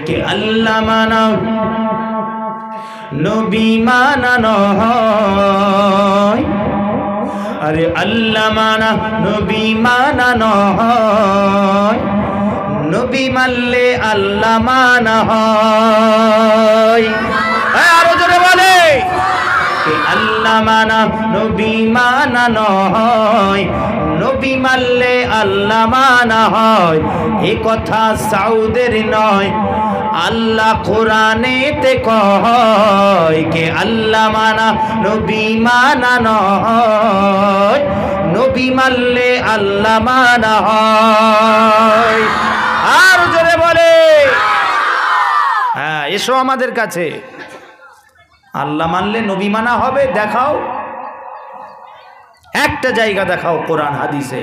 কে আল্লাহ মানা নবী মানানো হয়, আরে আল্লাহ মানা নবী মানানো হয়, নবী মানলে আল্লাহ মানা হয়। আরো জোরে বলে, কে আল্লাহ মানা নবী মানানো হয়, নবী মানলে আল্লাহ মানা হয়। এ কথা সাউদের নয়, আল্লাহ কোরআনেতে কয়, কে আল্লাহ মানা নবী মানানো হয়, নবী মানলে আল্লাহ মানা হয়। আর জোরে বলে, হ্যাঁ এসো আমাদের কাছে, আল্লাহ মানলে নবী মানা হবে। দেখাও একটা জায়গা, দেখাও কোরআন হাদিসে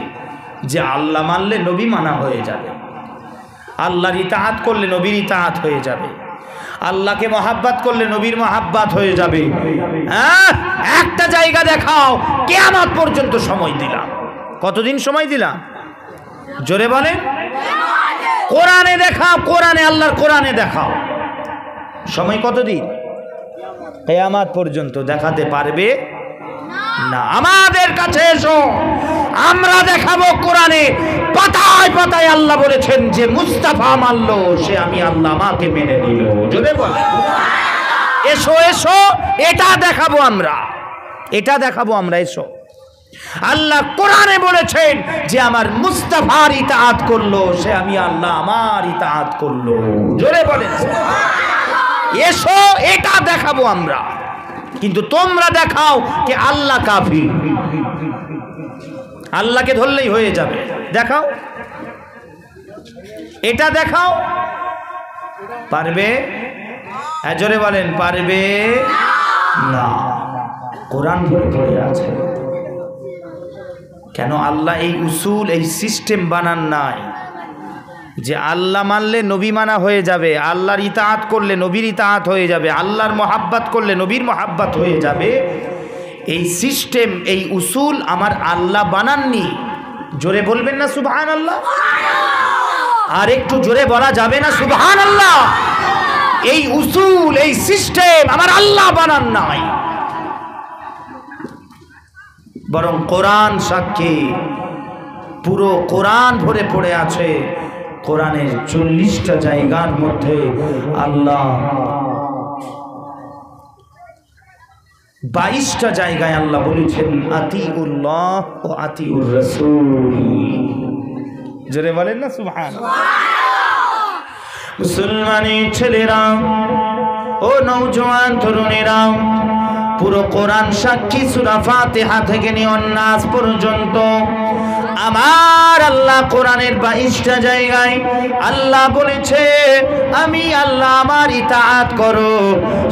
যে আল্লাহ মানলে নবী মানা হয়ে যাবে, আল্লাহর ইতাআত করলে নবীর ইতাআত হয়ে যাবে, আল্লাহকে মহাব্বত করলে নবীর মহাব্বত হয়ে যাবে। হ্যাঁ একটা জায়গা দেখাও, কিয়ামত পর্যন্ত সময় দিলাম। কতদিন সময় দিলাম? জোরে বলেন। কোরআনে দেখাও, কোরআনে, আল্লাহর কোরআনে দেখাও সময় কতদিন? কিয়ামত পর্যন্ত দেখাতে পারবে না। আমাদের কাছে এসো, আমরা দেখাবো কোরআনে পাতায় পাতায় আল্লাহ বলেছেন যে মুস্তাফা মানলো সে আমি আল্লাহ আমাকে মেনে নিল। জোরে বলে, এসো এসো, এটা দেখাবো আমরা, এটা দেখাবো আমরা। এসো, আল্লাহ কোরআনে বলেছেন যে আমার মুস্তাফার ইতাআত করলো সে আমি আল্লাহ আমার ইতাআত করলো। জোরে বলেন, এসো এটা দেখাবো আমরা। কিন্তু তোমরা দেখাও যে আল্লাহ কাফি, আল্লাহকে ধরলেই হয়ে যাবে। দেখাও, এটা দেখাও। পারবে? হ্যাঁ জোরে বলেন, পারবে না। কোরআন ধরে আছে কেন? আল্লাহ এই উসুল, এই সিস্টেম বানান নাই যে আল্লাহ মানলে নবী মানা হয়ে যাবে, আল্লাহর ইতাআত করলে নবীর ইতাআত হয়ে যাবে, আল্লাহর মহাব্বত করলে নবীর মহাব্বত হয়ে যাবে। এই সিস্টেম, এই উসুল আমার আল্লাহ বানাননি। জোরে বলবেন না সুবহানাল্লাহ? আর একটু জোরে বলা যাবে না সুবহানাল্লাহ? এই উসুল, এই সিস্টেম আমার আল্লাহ বানান নাই, বরং কোরআন সাক্ষী। পুরো কোরআন ভরে পড়ে আছে। কোরআনের 40টা জায়গার মধ্যে আল্লাহ 22টা জায়গায় আল্লাহ বলেছেন আতিউল্লাহ ও আতিউর রাসূল। জোরে বলেন না সুবহানাল্লাহ? মুসলমানের ছেলেরা ও নওজোয়ান তরুণেরা, পুরো কোরআন সাক্ষী। সূরা ফাতিহা থেকে নিয়ে নাস পর্যন্ত আমার আল্লাহ কোরআনের 22টা জায়গায় আল্লাহ বলেছে আমি আল্লাহ আমার ইতাআত করো।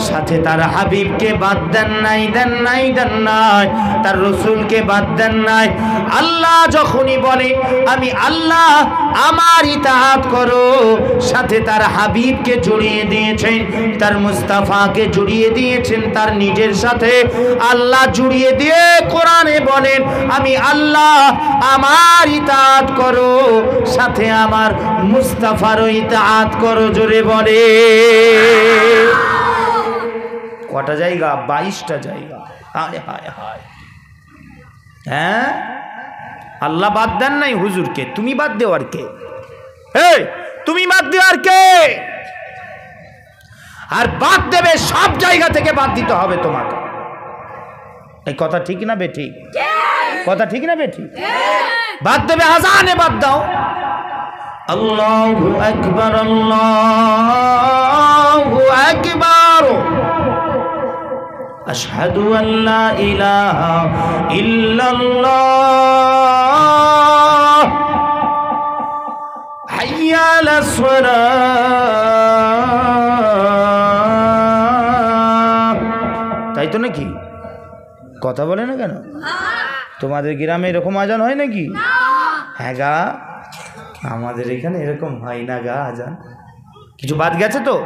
সাথে তার হাবিবকে বাদ দেন নাই, দেন নাই, দেন নাই, তার রসুলকে বাদ দেন নাই। আল্লাহ যখনই বলে আমি আল্লাহ আমার ইতাআত করো, সাথে তার হাবিবকে জড়িয়ে দিয়েছেন, তার মুস্তাফাকে জড়িয়ে দিয়েছেন তার নিজের সাথে। আল্লাহ জড়িয়ে দিয়ে কোরআনে বলেন আমি আল্লাহ আমার ইতাআত করো, সাথে আমার মুস্তাফারও ইতাআত করো। জোরে বলে, কটা জায়গা? 22টা জায়গা। হায় হায় হায়। হ্যাঁ, আল্লাহ বাদ দেন নাই হুজুরকে, তুমি বাদ দেওয়ার কে? এই তুমি বাদ দেওয়ার কে? আর বাদ দেবে সব জায়গা থেকে বাদ দিতে হবে তোমাকে। এই কথা ঠিক না বেঠিক? কথা ঠিক না বেঠিক? বাদ দেবে, আজানে বাদ দাও। আল্লাহু আকবার, আল্লাহু আকবার, আশহাদু আল্লা ইলাহা ইল্লাল্লাহ, হাইয়া আলাস সালাহ। তাই তো নাকি? কথা বলে না কেন? তোমাদের গ্রামে এরকম আজান হয় নাকি? হ্যাঁ গা, আমাদের এখানে এরকম হয় না গা আজান। কিছু বাদ গেছে তো?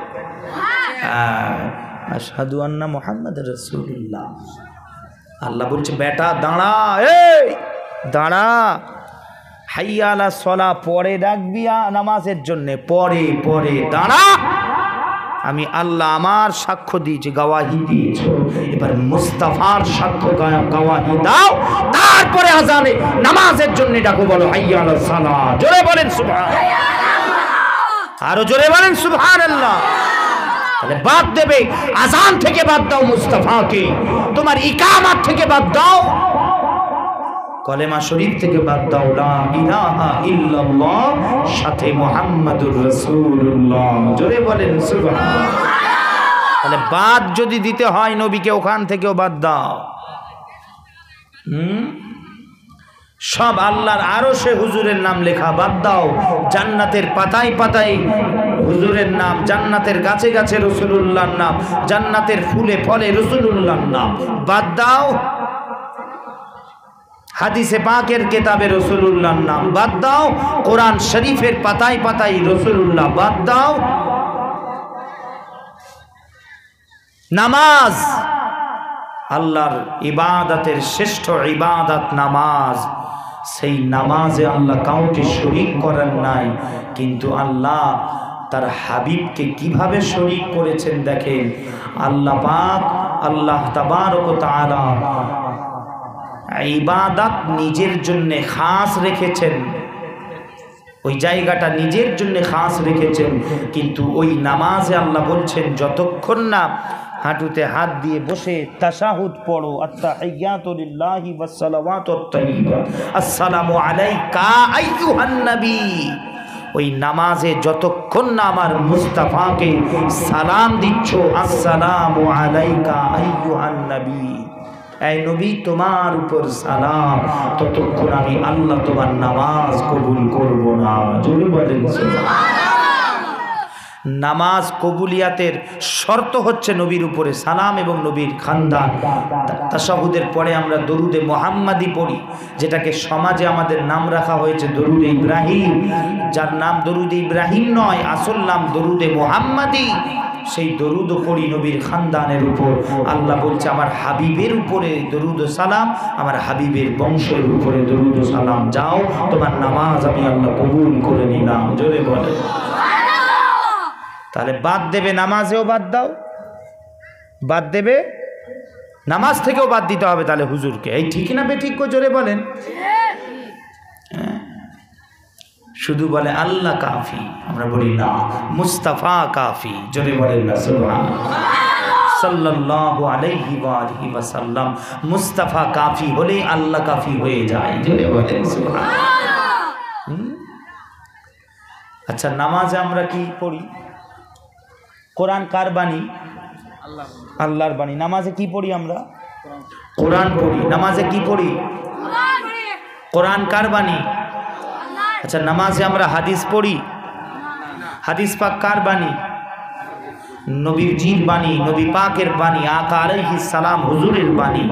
আশহাদু আন্না মুহাম্মাদুর রাসূলুল্লাহ। আল্লাহ বলছে বেটা দাঁড়া, এই দাঁড়া, হাইয়া আলা সলা পরে ডাকবি নামাজের জন্যে, পরে পরে দাঁড়া, আমি আল্লাহ আমার সাক্ষ্য দিয়েছি, গাওয়াহি দিয়েছি, এবার মুস্তাফার সাক্ষ্য গাওয়াহি দাও, তারপরে আজানে নামাজের জন্য ডাকো, বলো হাইয়া আলা সালাহ। জোরে বলেন সুবহানাল্লাহ, আরো জোরে বলেন সুবহানাল্লাহ। তাহলে বাদ দেবে, আজান থেকে বাদ দাও মুস্তাফাকে, তোমার ইকামাত থেকে বাদ দাও, কলেমা শরীফ থেকে বাদ দাও, লা ইলাহা ইল্লাল্লাহ সাথে মুহাম্মাদুর রাসূলুল্লাহ। জোরে বলেন সুবহানাল্লাহ। তাহলে বাদ যদি দিতে হয় নবীকে, ওখান থেকেও বাদ দাও। সব আল্লাহর আরশে হুজুরের নাম লেখা বাদ দাও, জান্নাতের পাতায় পাতায় হুজুরের নাম, জান্নাতের গাছে গাছে রাসূলুল্লাহর নাম, জান্নাতের ফুলে ফলে রাসূলুল্লাহর নাম বাদ দাও, হাদিসে পাকের কিতাবে রাসূলুল্লাহর নাম বাদ দাও, কোরআন শরীফের পাতায় পাতায় রাসূলুল্লাহ বাদ দাও। নামাজ আল্লাহর ইবাদতের শ্রেষ্ঠ ইবাদত নামাজ, সেই নামাজে আল্লাহ কাউকে শরীক করেন নাই, কিন্তু আল্লাহ তার হাবিবকে কিভাবে শরীক করেছেন দেখেন। আল্লাহ পাক, আল্লাহ তাবারক ওয়া তাআলা ইবাদত নিজের জন্য খাস রেখেছেন, ওই জায়গাটা নিজের জন্য খাস রেখেছেন, কিন্তু ওই নামাজে আল্লাহ বলছেন যতক্ষণ না হাঁটুতে হাত দিয়ে বসে তাশাহুদ পড়ো, আত্তাহিয়াতু লিল্লাহি ওয়াস সালাওয়াতুত তাইয়্যিবাত, আসসালামু আলাইকা আইয়ুহান নবী, ওই নামাজে যতক্ষণ না আমার মুস্তাফাকে সালাম দিচ্ছ, আসসালামু আলাইকা আইয়ুহান নবী, এই নবী তোমার উপর সালাম, ততক্ষণ আমি আল্লাহ তোমার নামাজ কবুল করব না। জোরে বলেন সুবহানাল্লাহ। নামাজ কবুলিয়াতের শর্ত হচ্ছে নবীর উপরে সালাম এবং নবীর খানদান। তাশাহুদের পরে আমরা দরুদে মুহাম্মাদি পড়ি, যেটাকে সমাজে আমাদের নাম রাখা হয়েছে দরুদে ইব্রাহিম, যার নাম দরুদে ইব্রাহিম নয়, আসল নাম দরুদে মুহাম্মাদি। সেই দরুদ পড়ি নবীর খানদানের উপর। আল্লাহ বলছে আমার হাবিবের উপরে দরুদ ও সালাম, আমার হাবিবের বংশের উপরে দরুদ ও সালাম, যাও তোমার নামাজ আমি আল্লাহ কবুল করে নিলাম। জোরে বলে। তাহলে বাদ দেবে, নামাজেও বাদ দাও, বাদ দেবে নামাজ থেকেও বাদ দিতে হবে তাহলে হুজুরকে। এই ঠিক না বেঠিক গো? জোরে বলেন। শুধু বলে আল্লাহ কাফি, আমরা বলি না মুস্তাফা কাফি। জোরে বলেন না সুবহানাল্লাহ। সাল্লাল্লাহু আলাইহি ওয়া আলিহি ওয়াসাল্লাম, মুস্তাফা কাফি হলেই আল্লাহ কাফি হয়ে যায়। জোরে বলেন সুবহানাল্লাহ। আচ্ছা, নামাজে আমরা কি পড়ি? কোরআন কার বাণী? আল্লাহর বাণী। নামাজে কি পড়ি আমরা? কোরআন পড়ি। নামাজে কি পড়ি? কোরআন কার বাণী? আচ্ছা, নামাজে আমরা হাদিস পড়ি। হাদিস পাক কার বাণী? নবীজির বাণী, নবী পাকের বাণী, আকা আলাইহিস সালাম হুজুরের বাণী,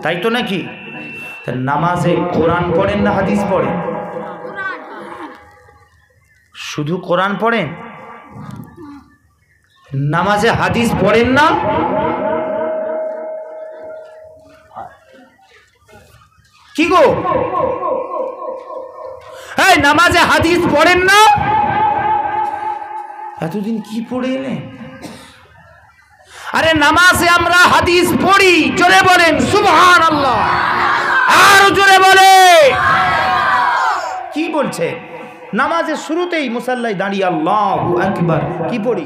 তাই তো নাকি? নামাজে কোরআন পড়েন না হাদিস পড়েন? শুধু কোরআন পড়েন, নামাজে হাদিস পড়েন না? কি গো, এই নামাজে হাদিস পড়েন না? এতদিন কি পড়ে এলেন? আরে নামাজে আমরা হাদিস পড়ি। জোরে বলেন সুবহানাল্লাহ। আর জোরে বলে। কি বলছে? নামাজের শুরুতেই মুসাল্লায় দাঁড়িয়ে আল্লাহু আকবার কি পড়ি?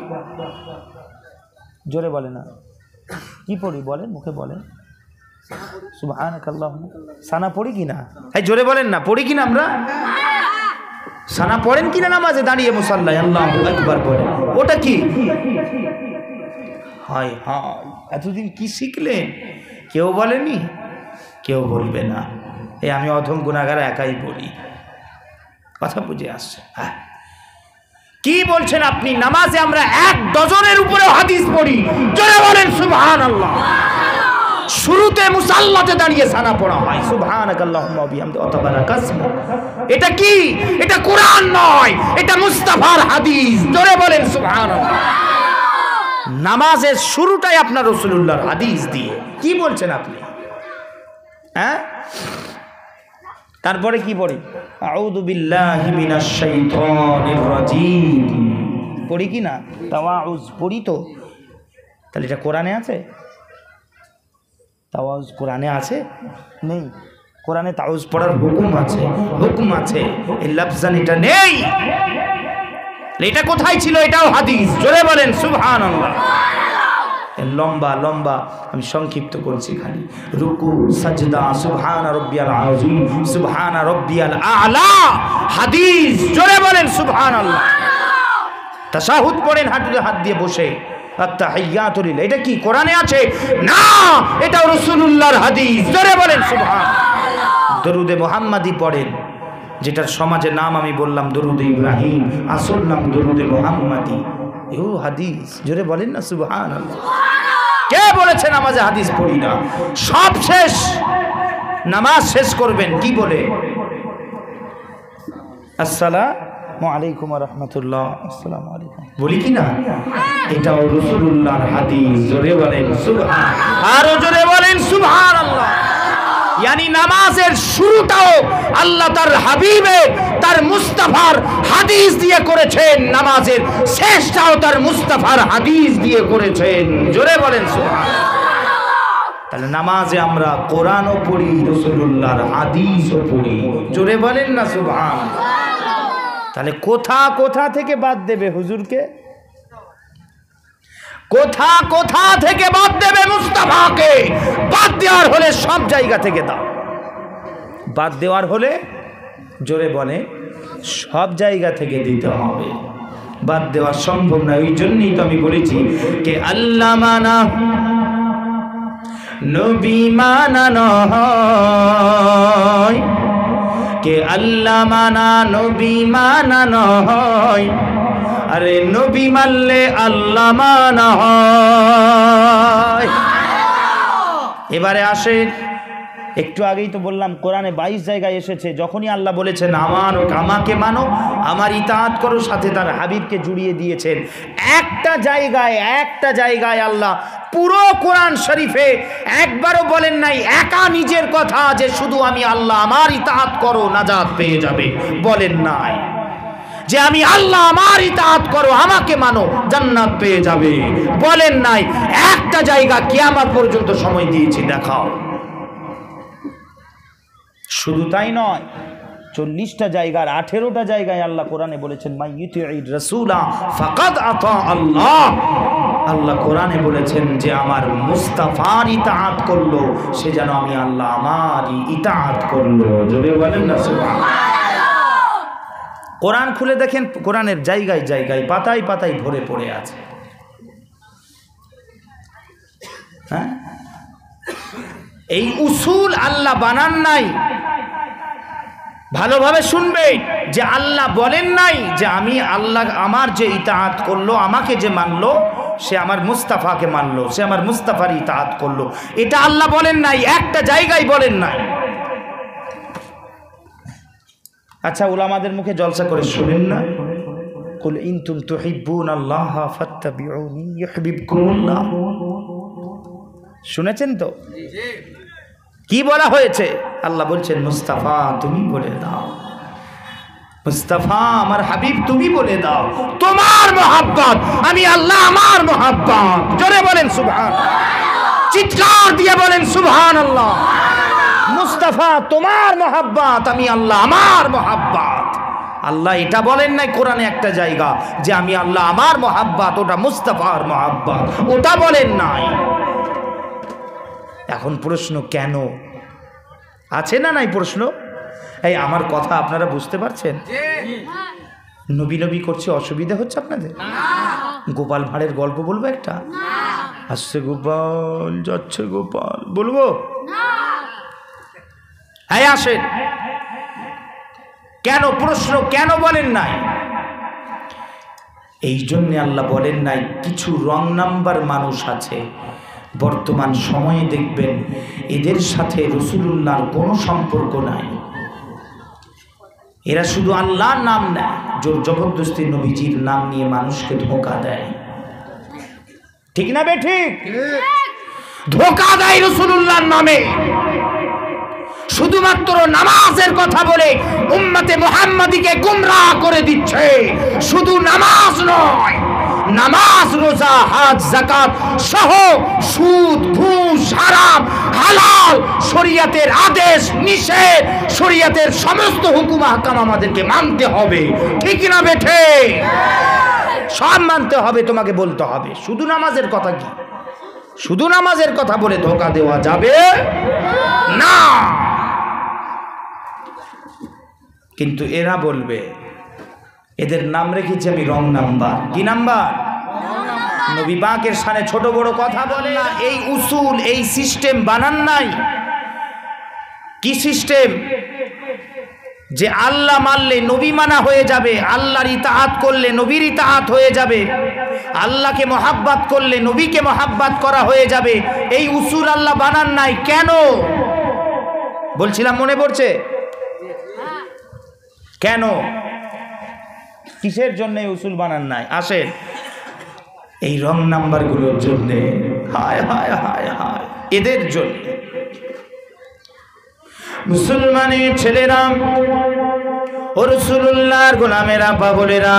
জোরে বলে না, কি পড়ি বলেন, মুখে বলেন সুবহানাকাল্লাহুম্মা। সানা পড়ি কিনা? এই জোরে বলেন না, পড়ি কিনা আমরা? সানা পড়েন কিনা নামাজে দাঁড়িয়ে মুসাল্লায় আল্লাহু আকবার বলে? ওটা কি? হায় হায়, এতদিন কি শিখলেন? কেউ বলেনি, কেউ বলবে না। এই আমি অধম গুনাহগার একাই বলি। কথা বুঝে আসছে? হ্যাঁ। কি বলছেন আপনি? নামাজে আমরা 1 ডজনের উপরে হাদিস পড়ি। জোরে বলেন সুবহানাল্লাহ। শুরুতে মুসাল্লাতে দাঁড়িয়ে সানা পড়া হয় সুবহানাকাল্লাহুম্মা ওয়া বিহামদিকা ওয়া তাবারাকা ইসমুক। এটা কি? এটা কোরআন নয়, এটা মুস্তাফার হাদিস। জোরে বলেন সুবহানাল্লাহ। নামাজের শুরুটাই আপনার রাসূলুল্লাহর হাদিস দিয়ে। কি বলছেন আপনি? হ্যাঁ, তারপরে কি পড়ি? আউযু বিল্লাহি মিনাশ শাইতানির রাজিম পড়ি কি না? তাওয়াউজ পড়ি তো। তাহলে এটা কোরআনে আছে? তাওয়াউজ কোরআনে আছে? নেই। কোরআনে তাওয়াউজ পড়ার হুকুম আছে, এই লফজান এটা নেই। এটা কোথায় ছিল? এটাও হাদিস। জোরে বলেন সুবহানাল্লাহ। লম্বা লম্বা আমি সংক্ষিপ্ত করছি খালি। রুকু, সাজদা, সুবহানা রাব্বিয়াল আযীম, সুবহানা রাব্বিয়াল আ'লা, হাদিস। জোরে বলেন সুবহানাল্লাহ। তাশাহুদ পড়েন হাঁটুতে হাত দিয়ে বসে, আত-তাহিয়াতু লিল্লাহ। এটা কি কোরআনে আছে? না, এটা রাসূলুল্লাহর হাদিস। জোরে বলেন সুবহানাল্লাহ। দরুদে মুহাম্মাদি পড়েন, যেটার সমাজে নাম আমি বললাম দরুদে ইব্রাহিম, আসল নাম দরুদে মুহাম্মাদি। এও হাদিস। জোরে বলেন না সুবহানাল্লাহ। কে বলেছে নামাজে হাদিস পড়ি না? সব শেষ, নামাজ শেষ করবেন কি বলে? আসসালামু আলাইকুম ওয়া রাহমাতুল্লাহ, আসসালামু আলাইকুম বলি কি না? এটাও রাসূলুল্লাহর হাদিস। জোরে বলেন সুবহানাল্লাহ। আরো জোরে বলেন সুবহানাল্লাহ। यानी নামাজের শুরুটাও আল্লাহ তার হাবিবে তার মুস্তাফার হাদিস দিয়ে করেছেন, নামাজের শেষটাও তার মুস্তাফার হাদিস দিয়ে করেছেন। জোরে বলেন সুবহানাল্লাহ। তাহলে নামাজে আমরা কোরআনও পড়ি, রাসূলুল্লাহর হাদিসও পড়ি। জোরে বলেন না সুবহানাল্লাহ। তাহলে কোথা থেকে বাদ দেবে হুজুরকে? কোথা থেকে বাদ দেবে মুস্তাফাকে? বাদ দেওয়ার হলে সব জায়গা থেকে দাও। বাদ দেওয়ার হলে জোরে বলে সব জায়গা থেকে দিতে হবে। বাদ দেওয়া সম্ভব না। ওই জন্যই তো আমি বলেছি কে আল্লাহ মানা নবী মানা নয়, কে আল্লাহ মানা নবী মানা নয়, আরে নবী মানলে আল্লাহ মানা হয়। এবারে আসেন, একটু আগেই তো বললাম কোরআনে 22 জায়গায় এসেছে যখনই আল্লাহ বলেছেন আমাকে মানো, আমার ইতাআত করো, সাথে তার হাবিবকে জুড়িয়ে দিয়েছেন। একটা জায়গায় আল্লাহ পুরো কোরআন শরীফে একবারও বলেন নাই একা নিজের কথা যে শুধু আমি আল্লাহ আমার ইতাআত করো নাজাত পেয়ে যাবে, বলেন নাই। যে আমি আল্লাহ আমার ইতাআত করো আমাকে মানো জান্নাত পেয়ে যাবে, বলেন নাই। একটা জায়গা কিয়ামত পর্যন্ত সময় দিয়েছি, দেখাও। শুধু তাই নয়, 40টা জায়গার 18টা জায়গায় আল্লাহ কোরআনে বলেছেন মাই ইউতিউর রাসূলা ফাকাদ আতা আল্লাহ। আল্লাহ কোরআনে বলেছেন যে আমার মুস্তাফার ইতাআত করলো সে যেন আমি আল্লাহ আমারই ইতাআত করলো। জোরে বলেন না সুবহানাল্লাহ। কোরআন খুলে দেখেন, কোরআনের জায়গায় জায়গায় পাতায় পাতায় ভরে পড়ে আছে। হ্যাঁ, এই উসুল আল্লাহ বানান নাই। ভালোভাবে শুনবে যে আল্লাহ বলেন নাই যে আমি আল্লাহ আমার যে ইতাআত করলো, আমাকে যে মানলো সে আমার মুস্তাফাকে মানলো, সে আমার মুস্তাফার ইতাআত করলো, এটা আল্লাহ বলেন নাই, একটা জায়গায় বলেন নাই। আচ্ছা, উলামাদের মুখে জলসা করে শুনেন না, কুল ইন তুম তুহিব্বুনাল্লাহ ফাত্তাবিউনি ইউহিব্বুকুমুল্লাহ। শুনেছেন তো কি বলা হয়েছে? আল্লাহ বলছেন মুস্তাফা তুমি বলে দাও, মুস্তাফা আমার হাবিব তুমি বলে দাও তোমার মহব্বত আমি আল্লাহ আমার মহব্বত। জোরে বলেন সুবহানাল্লাহ, চিৎকার দিয়ে বলেন সুবহানাল্লাহ। মুস্তাফা তোমার মহব্বত আমি আল্লাহ আমার মহব্বত। আল্লাহ এটা বলেন নাই কোরআনে একটা জায়গা যে আমি আল্লাহ আমার মহব্বত, ওটা মুস্তাফার মহব্বত, ওটা বলেন নাই। এখন প্রশ্ন কেন আছে না নাই প্রশ্ন? এই আমার কথা আপনারা বুঝতে পারছেন? নবী নবী করছে, অসুবিধা হচ্ছে আপনাদের? গোপাল ভাঁড়ের গল্প বলবো একটা? আসছে গোপাল যাচ্ছে গোপাল, বলবো? হ্যাঁ আসেন। কেন প্রশ্ন কেন বলেন নাই? এই জন্যে আল্লাহ বলেন নাই কিছু রং নাম্বার মানুষ আছে বর্তমান সময়ে, দেখবেন এদের সাথে রাসূলুল্লাহর কোনো সম্পর্ক নাই। এরা শুধু আল্লাহর নাম নেয়, জোর জবরদস্তি নবীজির নাম নিয়ে মানুষকে ধোঁকা দেয়। ঠিক না বেঠিক? ধোঁকা দেয় রাসূলুল্লাহর নামে। শুধুমাত্র নামাজের কথা বলে উম্মতে মুহাম্মাদীকে গুমরাহ করে দিচ্ছে। শুধু নামাজ নয়, নামাজ, রোজা, হজ, যাকাত সহ সুদ, ঘুষ, হারাম, হালাল, শরীয়তের আদেশ নিষেধ, শরীয়তের সমস্ত হুকুম আহকাম আমাদেরকে মানতে হবে। ঠিক না বেঠে? সব মানতে হবে, তোমাকে বলতে হবে। শুধু নামাজের কথা কি? শুধু নামাজের কথা বলে ধোঁকা দেওয়া যাবে না। কিন্তু এরা বলবে, এদের নাম রেখেছি আমি রং নাম্বার। কি নাম্বার? নবী পাকের শানে ছোট বড় কথা বলে না। এই উসুল, এই সিস্টেম বানান নাই। কি সিস্টেম? যে আল্লাহ মানলে নবী মানা হয়ে যাবে, আল্লাহর ইতাআত করলে নবীর ইতাআত হয়ে যাবে, আল্লাহকে মহাব্বত করলে নবীকে মহাব্বত করা হয়ে যাবে। এই উসুল আল্লাহ বানান নাই। কেন বলছিলাম, মনে পড়ছে? কেন, কিসের জন্য এই উসুল বানান নাই? আসেন, এই রং নাম্বারগুলোর জন্য। হায় হায় হায় হায়, এদের জন্য। মুসলমানের ছেলেরা ও রাসূলুল্লাহর গোলামেরা, পাগলেরা,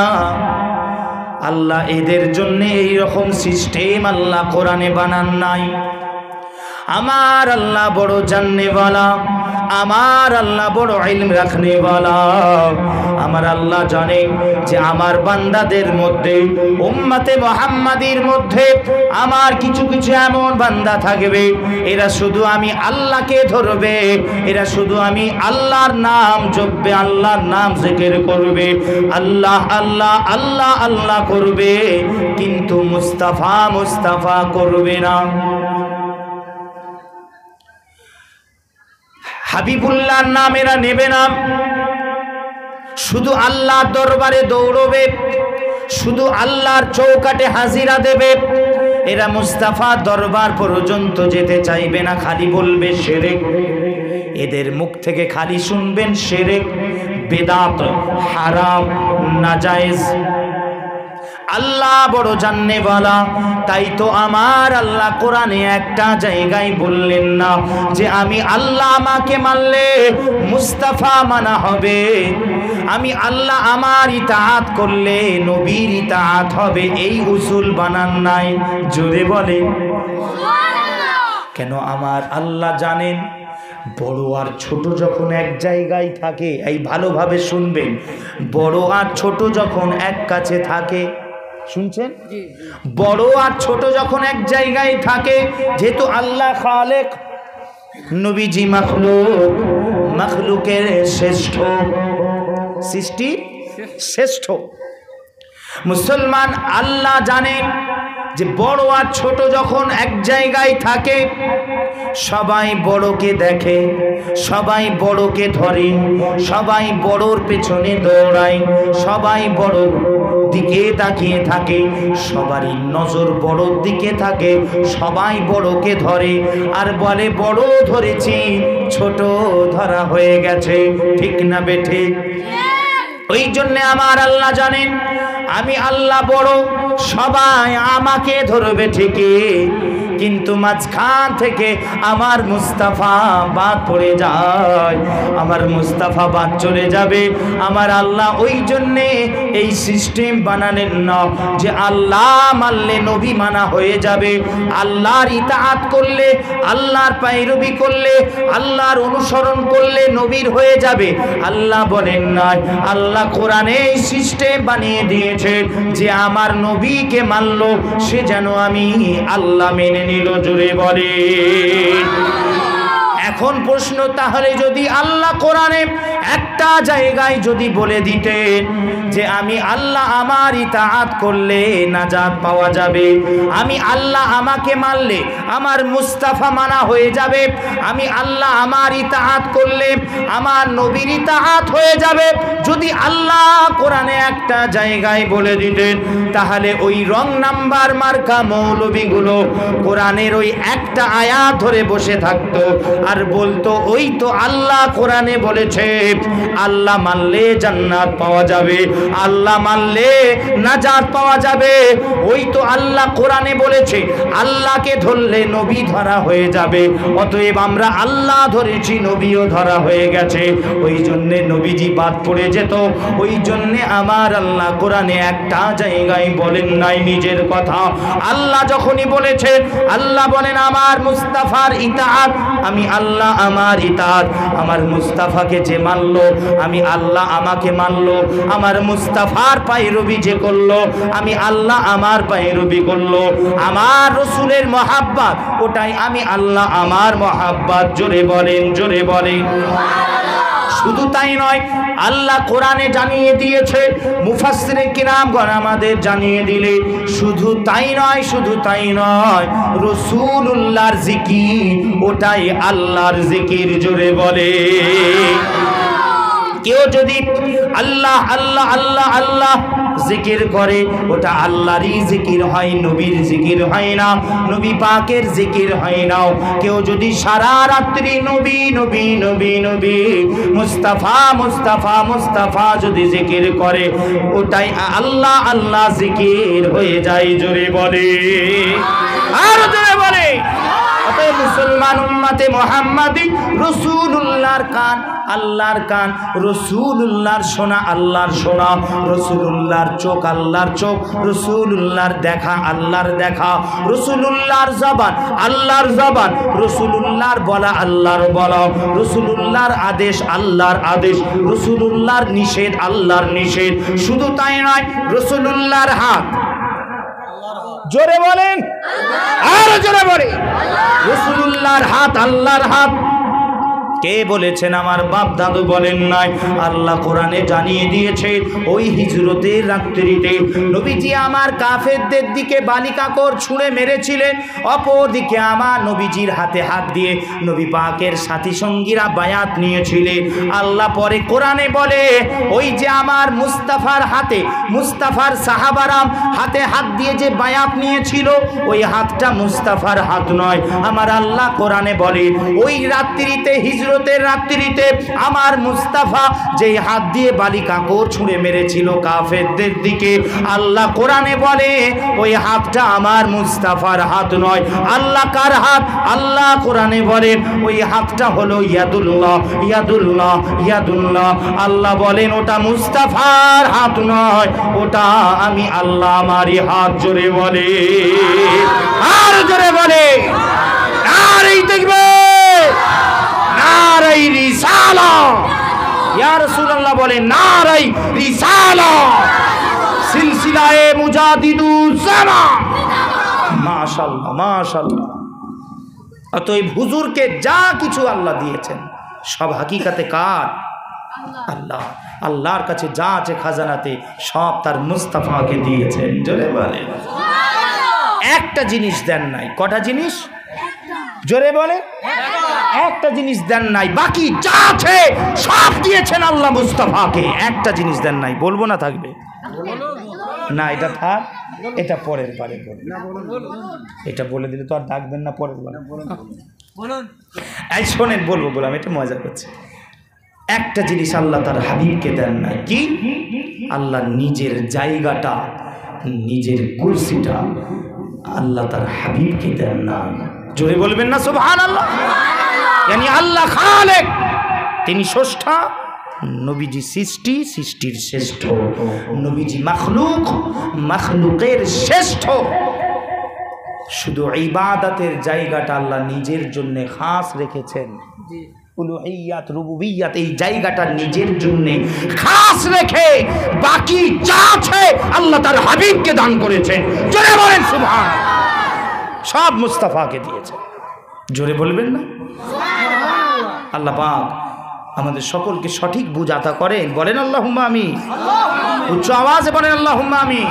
আল্লাহ এদের জন্য এই রকম সিস্টেম আল্লাহ কোরআনে বানান নাই। আমার আল্লাহ বড় জাননেওয়ালা, আমার আল্লাহ বড় ইলম রাখনেওয়ালা। আমার আল্লাহ জানে যে আমার বান্দাদের মধ্যে, উম্মতে মুহাম্মাদীর মধ্যে আমার কিছু কিছু এমন বান্দা থাকবে, এরা শুধু আমি আল্লাহকে ধরবে, এরা শুধু আমি আল্লাহর নাম জপবে, আল্লাহর নাম জিকির করবে, আল্লাহ আল্লাহ আল্লাহ আল্লাহ করবে, কিন্তু মুস্তাফা মুস্তাফা করবে না। হাবিবুল্লাহর নাম এরা নেবে না, শুধু আল্লাহর দরবারে দৌড়বে, শুধু আল্লাহর চৌকাটে হাজিরা দেবে। এরা মুস্তাফা দরবার পর্যন্ত যেতে চাইবে না, খালি বলবে শিরক। এদের মুখ থেকে খালি শুনবেন শিরক, বিদআত, হারাম, নাজায়েজ। আল্লাহ বড় জাননেওয়ালা। তাই তো আমার আল্লাহ কোরআনে একটা জায়গায় বললেন না যে আমি আল্লাহ আমাকে মানলে মুস্তাফা মানা হবে, আমি আল্লাহ আমার ইতাআত করলে নবীর ইতাআত হবে। এই উসুল বানান নাই। জোরে বলেন সুবহানাল্লাহ। কেন? আমার আল্লাহ জানেন বড় আর ছোট যখন এক জায়গায় থাকে, এই ভালোভাবে শুনবেন, বড় আর ছোট যখন এক কাছে থাকে, শুনছেন? বড় আর ছোট যখন এক জায়গায় থাকে, যেহেতু আল্লাহ খালেক, নবীজি মাখলুক, মাখলুকের শ্রেষ্ঠ, সৃষ্টি শ্রেষ্ঠ। মুসলমান আল্লাহ জানেন যে বড় আর ছোট যখন এক জায়গায় থাকে, সবাই বড়কে দেখে, সবাই বড়কে ধরে, সবাই বড়র পেছনে দৌড়ায়, সবাই বড় দিকে তাকিয়ে থাকে, সবারই নজর বড়র দিকে থাকে, সবাই বড়কে ধরে আর বলে বড় ধরেছি, ছোট ধরা হয়ে গেছে। ঠিক না বেঠে? ওই জন্য আমার আল্লাহ জানেন আমি আল্লাহ বড়, সবাই আমাকে ধরবে ঠিকই, কিন্তু মাঝখান থেকে আমার মুস্তাফা বাদ পড়ে যায়, আমার মুস্তাফা বাদ চলে যাবে। আমার আল্লাহ ওই জন্যে এই সিস্টেম বানালেন না যে আল্লাহ মানলে নবী মানা হয়ে যাবে, আল্লাহর ইতাআত করলে, আল্লাহর পায়রবি করলে, আল্লাহর অনুসরণ করলে নবীর হয়ে যাবে। আল্লাহ বলেন নাই, আল্লাহ কোরআনে এই সিস্টেম বানিয়ে দিয়েছে যে আমার নবীকে মানলো সে যেন আমি আল্লাহ মেনে নিল। জোরে বলে। এখন প্রশ্ন, তাহলে যদি আল্লাহ কোরআনে একটা জায়গায় যদি বলে দিতেন যে আমি আল্লাহ আমার ইতাআত করলে নাজাত পাওয়া যাবে, আমি আল্লাহ আমাকে মানলে আমার মুস্তাফা মানা হয়ে যাবে, আমি আল্লাহ আমার ইতাআত করলে আমার নবীর ইতাআত হয়ে যাবে, যদি আল্লাহ কোরআনে একটা জায়গায় বলে দিতেন, তাহলে ওই রং নাম্বার মার্কা মৌলবীগুলো কোরআনের ওই একটা আয়াত ধরে বসে থাকতো আর বলতো ওই তো আল্লাহ কোরআনে বলেছে আল্লাহ মানলে জান্নাত পাওয়া যাবে, আল্লাহ মানলে নাজাত পাওয়া যাবে। ওই তো আল্লাহ কোরআনে বলেছে আল্লাহকে ধরলে নবী ধরা হয়ে যাবে। অতএব আমরা আল্লাহ ধরেছি, নবীও ধরা হয়ে গেছে। ওই জন্যে নবীজি বাদ পড়ে যেত। ওই জন্যে আমার আল্লাহ কোরআনে একটা জায়গায় বলেন নাই নিজের কথা। আল্লাহ যখনই বলেছে, আল্লাহ বলেন আমার মুস্তাফার ইতাআত, আমি আল্লাহ আমার ইতাআত। আমার মুস্তাফাকে যে মানলো, আমি আল্লাহ আমাকে মানলো। আমার মুস্তাফার পায়রবি যে করলো, আমি আল্লাহ আমার পায়রবি করলো। আমার রসুলের মহাব্বত, ওটাই আমি আল্লাহ আমার মহাব্বত। জোরে বলেন, জোরে বলেন। শুধু তাই নয়, আল্লাহ কোরআনে জানিয়ে দিয়েছে, মুফাসসিরে কিরামগণ আমাদের জানিয়ে দিলে, শুধু তাই নয়, শুধু তাই নয়, রাসূলুল্লাহর জিকির ওটাই আল্লাহর জিকির। জোরে বলে। কেউ যদি আল্লাহ আল্লাহ আল্লাহ আল্লাহ জিকির করে, ওটা আল্লাহরই জিকির হয়, নবীর জিকির হয় না, নবী পাকের জিকির হয় না। কেউ যদি সারা রাত্রি নবী নবী নবী নবী মুস্তাফা মুস্তাফা মুস্তাফা যদি জিকির করে, ওটাই আল্লাহ আল্লাহ জিকির হয়ে যায়। জোরে বলে, আর জোরে বলে। অতএব মুসলমান উম্মতে মুহাম্মাদি রাসূলুল্লাহর কান আল্লাহর কান, রাসূলুল্লাহর শোনা আল্লাহর শোনা, রাসূলুল্লাহর চোখ আল্লাহর চোখ, রাসূলুল্লাহর দেখা আল্লাহর দেখা, রাসূলুল্লাহর জবান আল্লাহর জবান, রাসূলুল্লাহর বলা আল্লাহর বলা, রাসূলুল্লাহর আদেশ আল্লাহর আদেশ, রাসূলুল্লাহর নিষেধ আল্লাহর নিষেধ। শুধু তাই নয়, রাসূলুল্লাহর হাত। জোরে বলেন, আর জোরে বলে। রাসূলুল্লাহর হাত আল্লাহর হাত। কে বলেছেন? আমার বাপ দাদু বলেন নাই, আল্লাহ কোরআনে জানিয়ে দিয়েছে। ওই হিজরতের রাত্রিতে নবীজি আমার কাফেরদের দিকে বালিকাকর ছুঁড়ে মেরেছিলেন, অপর দিকে আমার নবীজির হাতে হাত দিয়ে নবী পাকের সাথী সঙ্গীরা বায়াত নিয়েছিলেন। আল্লাহ পরে কোরআনে বলে, ওই যে আমার মুস্তাফার হাতে, মুস্তাফার সাহাবারাম হাতে হাত দিয়ে যে বায়াত নিয়েছিল, ওই হাতটা মুস্তাফার হাত নয়। আমার আল্লাহ কোরআনে বলে, ওই রাত্রিতে হিজরতের রাত্রিতে আমার মুস্তাফা যেই হাত দিয়ে বালিকাকর ছুঁড়ে মেরেছিল কাফেরদের দিকে, আল্লাহ কোরআনে বলে ওই হাতটা আমার মুস্তাফার হাত নয়। আল্লাহ কার হাত? আল্লাহ কোরআনে বলেন ওই হাতটা হলো ইয়াদুল্লাহ, ইয়াদুল্লাহ, ইয়াদুল্লাহ। আল্লাহ বলেন ওটা মুস্তাফার হাত নয়, ওটা আমি আল্লাহ আমারই হাত। জোরে বলে, আর জোরে বলে। আর এই দেখবে নারাই রিসালাত, ইয়া রাসূলুল্লাহ বলে নারাই রিসালাত, সিলসিলায়ে মুজাদিদুল জামান। মাশাআল্লাহ, মাশাআল্লাহ। অতএব হুজুরকে যা কিছু আল্লাহ দিয়েছেন সব হাকিকাতে কার? আল্লাহ। আল্লাহর কাছে যা আছে খাজানাতে সব তার মুস্তাফাকে দিয়েছেন। জোরে বলে। একটা জিনিস দেন নাই। কটা জিনিস? জোরে বলে। একটা জিনিস দেন নাই, বাকি যা আছে সব দিয়েছেন আল্লাহ মুস্তাফাকে। একটা জিনিস দেন নাই। বলবো না থাকবে না? এটা থাক, এটা পরের বারে বলবো। এটা বলে দিলে তো আর ডাকবেন না পরের বারে। এই শোনেন, বলবো বললাম, এটা মজা করছে। একটা জিনিস আল্লাহ তার হাবিবকে দেন না। কি? আল্লাহ নিজের জায়গাটা, নিজের কুরসিটা আল্লাহ তার হাবিবকে দেন না। জোরে বলবেন না সুবহানাল্লাহ। यानी আল্লাহ খালেক, তিনি স্রষ্টা, নবীজি সৃষ্টি, সৃষ্টির শ্রেষ্ঠ। নবীজি মাখলুক, মাখলুকের শ্রেষ্ঠ। শুধু ইবাদতের জায়গাটা আল্লাহ নিজের জন্য খাস রেখেছেন। উলুহিয়াত, রুবুবিয়াত, এই জায়গাটা নিজের জন্য খাস রেখে বাকি যা আছে আল্লাহ তার হাবিবকে দান করেছেন। জোরে বলেন সুবহানাল্লাহ। সব মুস্তাফাকে দিয়েছে। জোরে বলবেন না? আল্লাহ পাক আমাদের সকলকে সঠিক বুঝ আতা করেন। বলেন আল্লাহুম্মা আমিন। উচ্চ আওয়াজে বলেন আল্লাহুম্মা আমিন।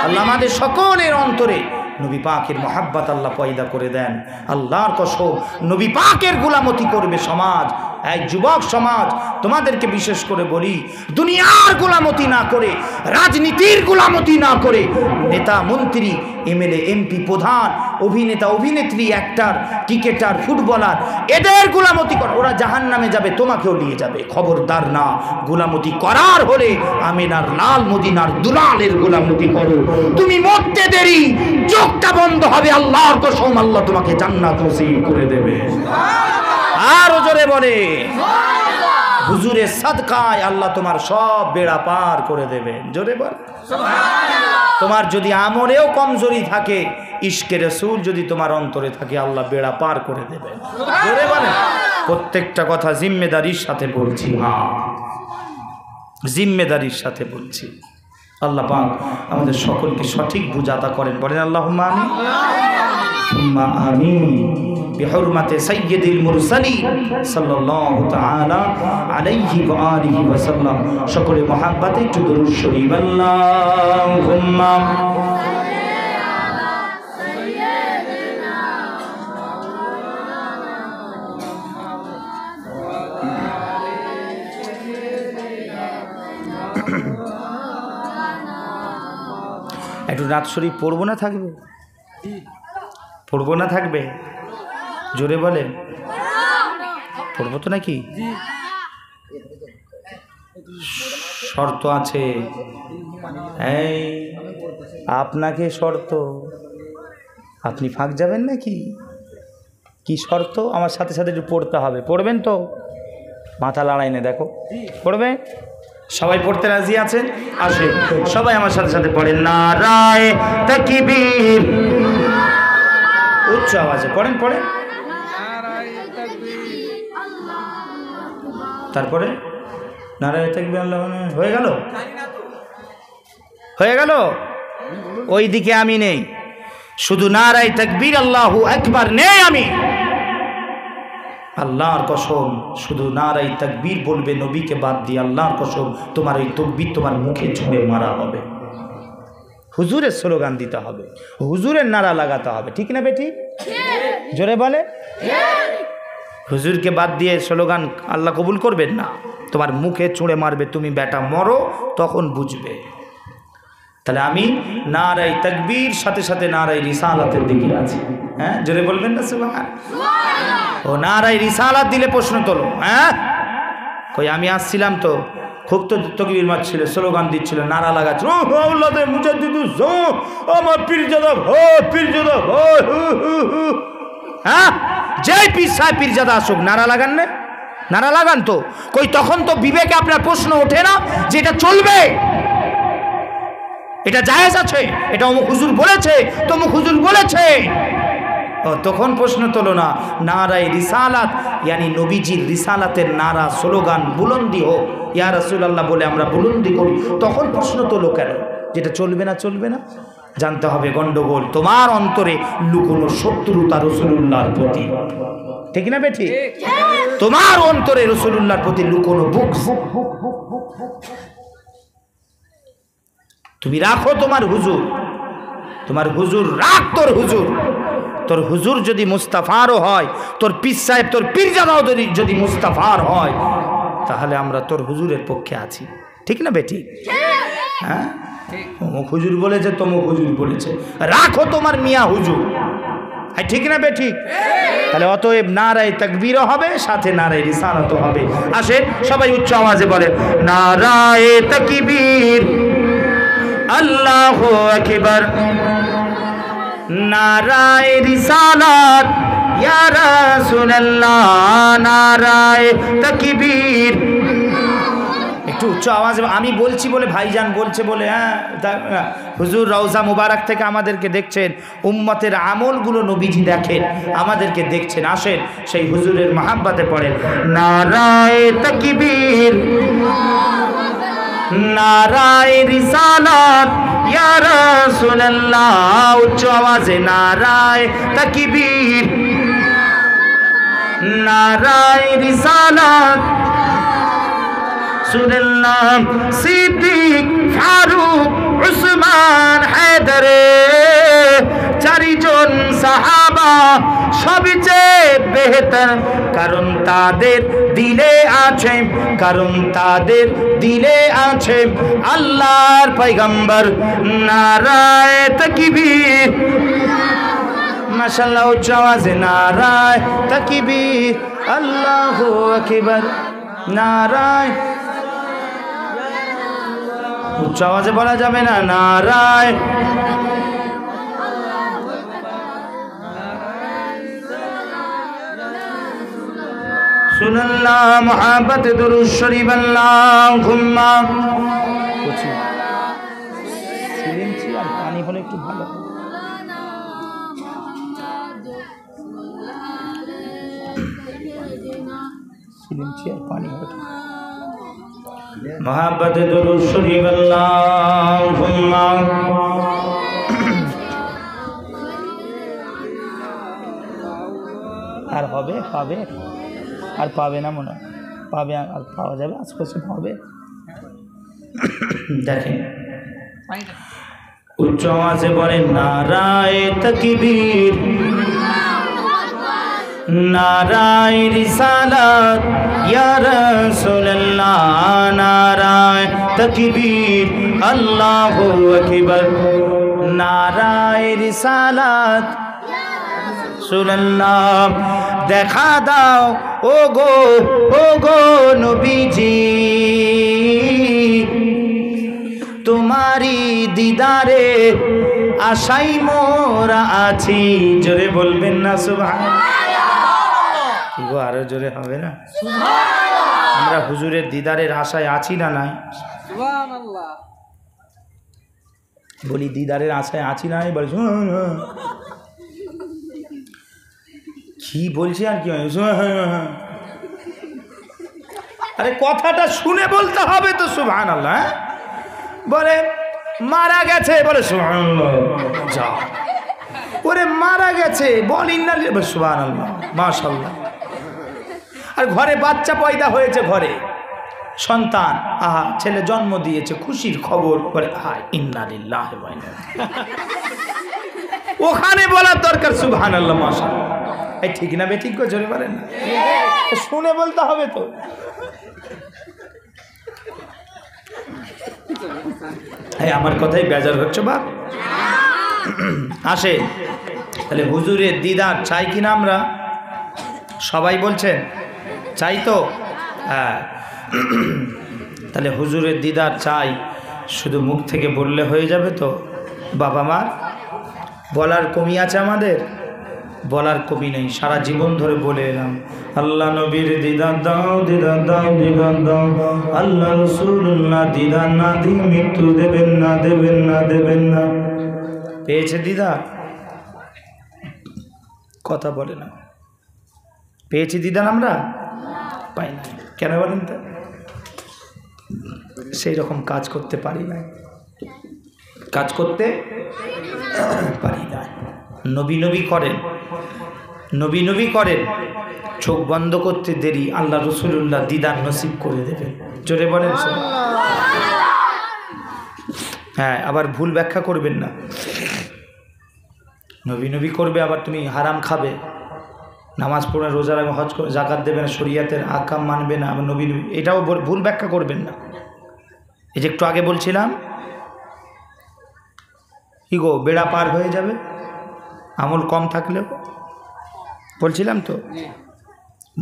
আল্লাহ আমাদের সকলের অন্তরে নবী পাকের মহাব্বত আল্লাহ পয়দা করে দেন। আল্লাহর কসম, নবী পাকের গোলামতি করবে সমাজ। এই যুবক সমাজ, তোমাদেরকে বিশেষ করে বলি, দুনিয়ার গোলামতি না করে, রাজনীতির গোলামতি না করে, নেতা মন্ত্রী, এমএলএ, এমপি, প্রধান অভিনেতা, অভিনেত্রী, অ্যাক্টর, ক্রিকেটার, ফুটবলার, এদের গোলামতি কর, ওরা জাহান্নামে যাবে, তোমাকেও নিয়ে যাবে। খবরদার না, গোলামতি করার হলে আমিনার লাল মদিনার দুলালের গোলামতি করো। তুমি মরতে দেরি, চোখটা বন্ধ হবে, আল্লাহর কসম আল্লাহ তোমাকে জান্নাত নসিব করে দেবে। আর জোরে বলে হুজুরের সাদকায় আল্লাহ তোমার সব বেড়া পার করে দেবেন। জোরে বল তোমার যদি আমলেও কমজোরি থাকে, ইশকে রাসূল যদি তোমার অন্তরে থাকে, আল্লাহ বেড়া পার করে দেবেন। জোরে বলেন। প্রত্যেকটা কথা জিম্মেদারির সাথে বলছি, হ্যাঁ জিম্মেদারির সাথে বলছি। আল্লাহ পাক আমাদের সকলকে সঠিক বুঝাতা করেন, বলেন আল্লাহুম্মা আমিন সুম্মা আমিন। বিহুরমাতে সাইয়্যিদুল মুরসালিন সাল্লাল্লাহু তাআলা আলাইহি ওয়া আলিহি ওয়া সাল্লাম। সকলে মহব্বতে একটু দরুদ শরীফ আল্লাহুম্মা একটু রাত শরীফ পড়বো না থাকবে? পড়বো না থাকবে? জোরে বলেন। পড়বো তো নাকি? শর্ত আছে। এই আপনাকে শর্ত, আপনি ফাঁক যাবেন নাকি? কি শর্ত? আমার সাথে সাথে একটু পড়তে হবে। পড়বেন তো? মাথা লড়াই না, দেখো পড়বে। সবাই পড়তে রাজি আছেন? আসে সবাই আমার সাথে সাথে পড়েন, নারায়ে তাকবীর। উচ্চ আওয়াজে পড়েন, পড়েন। তারপরে নারায়ে তাকবীর আল্লাহু আকবার। হয়ে গেল? হয়ে গেল? ওই দিকে আমি নেই, শুধু নারায়ে তাকবীর আল্লাহু আকবার নেই আমি। আল্লাহর কসম, শুধু নারায়ে তাকবীর বলবে নবীকে বাদ দিয়ে, আল্লাহর কসম তোমার এই তাকবীর তোমার মুখে ছুঁড়ে মারা হবে। হুজুরের স্লোগান দিতে হবে, হুজুরের নারা লাগাতে হবে, ঠিক না বেটি? জোরে বলে। হুজুরকে বাদ দিয়ে স্লোগান আল্লাহ কবুল করবেন না, তোমার মুখে ছুঁড়ে মারবে। তুমি বেটা মরো, তখন বুঝবে। তাহলে আমি নারায়ে তাকবীর সাথে সাথে নারায়ে রিসালাতের দিকে আছি। হ্যাঁ জোরে বলবেন না সুবহানাল্লাহ। ও নারায়ে রিসালাত দিলে প্রশ্ন তোলো। হ্যাঁ কই আমি আসছিলাম তো, খুব তো তাকবীর মারছিল, স্লোগান দিচ্ছিল, নারা লাগাচ্ছিল, ও আল্লাহ দে মুজাদ্দিদুস আমার পীরজাদা ভাই, পীরজাদা ভাই। হ্যাঁ যেই পীর সাহেব পীরজাদা আসুক, নারা লাগান না? নারা লাগান তো। কই তখন তো বিবেকে আপনার প্রশ্ন ওঠে না যে এটা চলবে, এটা জায়েজ আছে, এটা অমুক হুজুর বলেছে, তমুক হুজুর বলেছে। ও তখন প্রশ্ন তোলো না। নারায়ে রিসালাত ইয়ানি নবীজির রিসালাতের নারা স্লোগান বুলন্দি হোক, ইয়া রাসূলুল্লাহ বলে আমরা বুলন্দি করি, তখন প্রশ্ন তোলো কেন? যেটা চলবে না চলবে না। জানতে হবে গন্ডগোল তোমার অন্তরে লুকোনো শত্রুতা রাসূলুল্লাহর প্রতি, ঠিক না বেটি? তোমার অন্তরে রাসূলুল্লাহর প্রতি লুকোনো বুক। তুমি রাখো তোমার হুজুর, তোমার হুজুর রাখ তোর হুজুর। তোর হুজুর যদি মুস্তাফারও হয়, তোর পীর সাহেব তোর পীরজাদাও যদি মুস্তাফার হয়, তাহলে আমরা তোর হুজুরের পক্ষে আছি, ঠিক না বেটি? হ্যাঁ অমুক হুজুর বলেছে, তমুক হুজুর বলেছে, রাখো তোমার মিয়া হুজুর, ঠিক না বেটি? তাহলে অতএব নারায়ে তাকবীরও হবে, সাথে নারায়ে রিসালাতও হবে। আসে সবাই উচ্চ আওয়াজে বলে, নারায়ে তাকবীর আল্লাহু আকবার, নারায়ে রিসালাত ইয়া রাসূলুল্লাহ, নারায়ে তাকবীর। একটু উচ্চ আওয়াজে আমি বলছি বলে, ভাইজান বলছে বলে, হ্যাঁ হুজুর রওজা মুবারক থেকে আমাদেরকে দেখছেন, উম্মতের আমলগুলো নবীজি দেখেন, আমাদেরকে দেখছেন। আসেন সেই হুজুরের মহব্বতে পড়েন, নারায়ে তাকবীর নারায়ে রিসালাত ইয়া রাসূলুল্লাহ। উচ্চ আওয়াজে নারায়ে তাকবীর নারায়ে রিসালাত রাসূলুল্লাহ। সিদ্দিক, ফারুক, উসমান, হায়দারে, চারিজন সাহাবা সবচেয়ে বেহতর, কারণ তাদের দিলে আছে, কারণ তাদের দিলে আছে আল্লাহর পয়গম্বর। নারায়ে তাকবীর মাশাআল্লাহ, উচ্চ আওয়াজে নারায়ে তাকবীর, আল্লাহু আকবার, নারায়ে। উচ্চ আওয়াজে বলা যাবে না, নারায়ে। সুনাল্লাহ মুহাব্বত দুরূদ শরীফ আল্লাহুম্মা। সিলিন্সি আর পানি হলে একটু ভালো। সিলিন্সি আর পানি হলে মুহাব্বত দুরূদ শরীফ আল্লাহুম্মা। আর হবে, পাবে আর পাবে না মনে হয়, পাবে আর পাওয়া যাবে, আশপাশে পাবে। দেখেন উচ্চ আওয়াজে বলেন নারায়ে তাকবীর, নারায়ে রিসালাত ইয়া রাসূলুল্লাহ, নারায়ে তাকবীর, আল্লাহু আকবার, নারায়ে রিসালাত রাসূলুল্লাহ। দেখা দাও ও গো নবীজি, তোমারি দিদারে আশাই মোরা আছি। জোরে বলবেন না সুবহানাল্লাহ? গো আরো জোরে হবে না? আমরা হুজুরের দিদারের আশায় আছি না নাই? সুবহানাল্লাহ। বলি দিদারের আশায় আছি না নাই? বলে কি বলছি আর কি, আরে কথাটা শুনে বলতে হবে তো সুবহানাল্লাহ। বলে মারা গেছে, বলে সুবহানাল্লাহ, যা। ওরে মারা গেছে, বল ইন্নালিল্লাহি, সুবহানাল্লাহ, মাশাআল্লাহ। আর ঘরে বাচ্চা পয়দা হয়েছে, ঘরে সন্তান, আহা ছেলে জন্ম দিয়েছে, খুশির খবর, বলে হায় ইন্নালিল্লাহি ওয়া ইন্না ইলাইহি। ওখানে বলার দরকার সুবহানাল্লাহ, মাশাআল্লাহ। এই ঠিক না বেঠিক গো, জোরে বলেন না, শুনে বলতে হবে তো। এই আমার কথাই বেজার হচ্ছে বাপ? আসে তাহলে হুজুরের দিদার চাই কিনা আমরা? সবাই বলছেন চাই তো? হ্যাঁ, তাহলে হুজুরের দিদার চাই, শুধু মুখ থেকে বললে হয়ে যাবে তো? বাবা মার বলার কমি আছে আমাদের? বলার কমি নেই, সারা জীবন ধরে বলে এলাম আল্লাহ নবীর দিদার দাও, দিদার দাও, দিদার দাও, আল্লাহ রাসূলুল্লাহ দিদার না দিয়ে মৃত্যু দেবেন না, দেবেন না, দেবেন না। পেয়েছে দিদার? কথা বলে না। পেয়েছি দিদার আমরা? পাই না। কেন বলেন তো? সেই রকম কাজ করতে পারি না, কাজ করতে পারি না। নবী নবী করেন, নবী নবী করেন, চোখ বন্ধ করতে দেরি, আল্লাহ রাসূলুল্লাহ দিদার নসিব করে দেবেন। জোরে বলেন। হ্যাঁ, আবার ভুল ব্যাখ্যা করবেন না। নবী নবী করবে, আবার তুমি হারাম খাবে, নামাজ পড়ে, রোজা রাখবে, হজ করে, যাকাত দেবে না, শরীয়তের আহকাম মানবে না, আবার নবী নবী, এটাও ভুল ব্যাখ্যা করবেন না। এই যে একটু আগে বলছিলাম কি গো, বেড়া পার হয়ে যাবে আমল কম থাকলেও, বলছিলাম তো।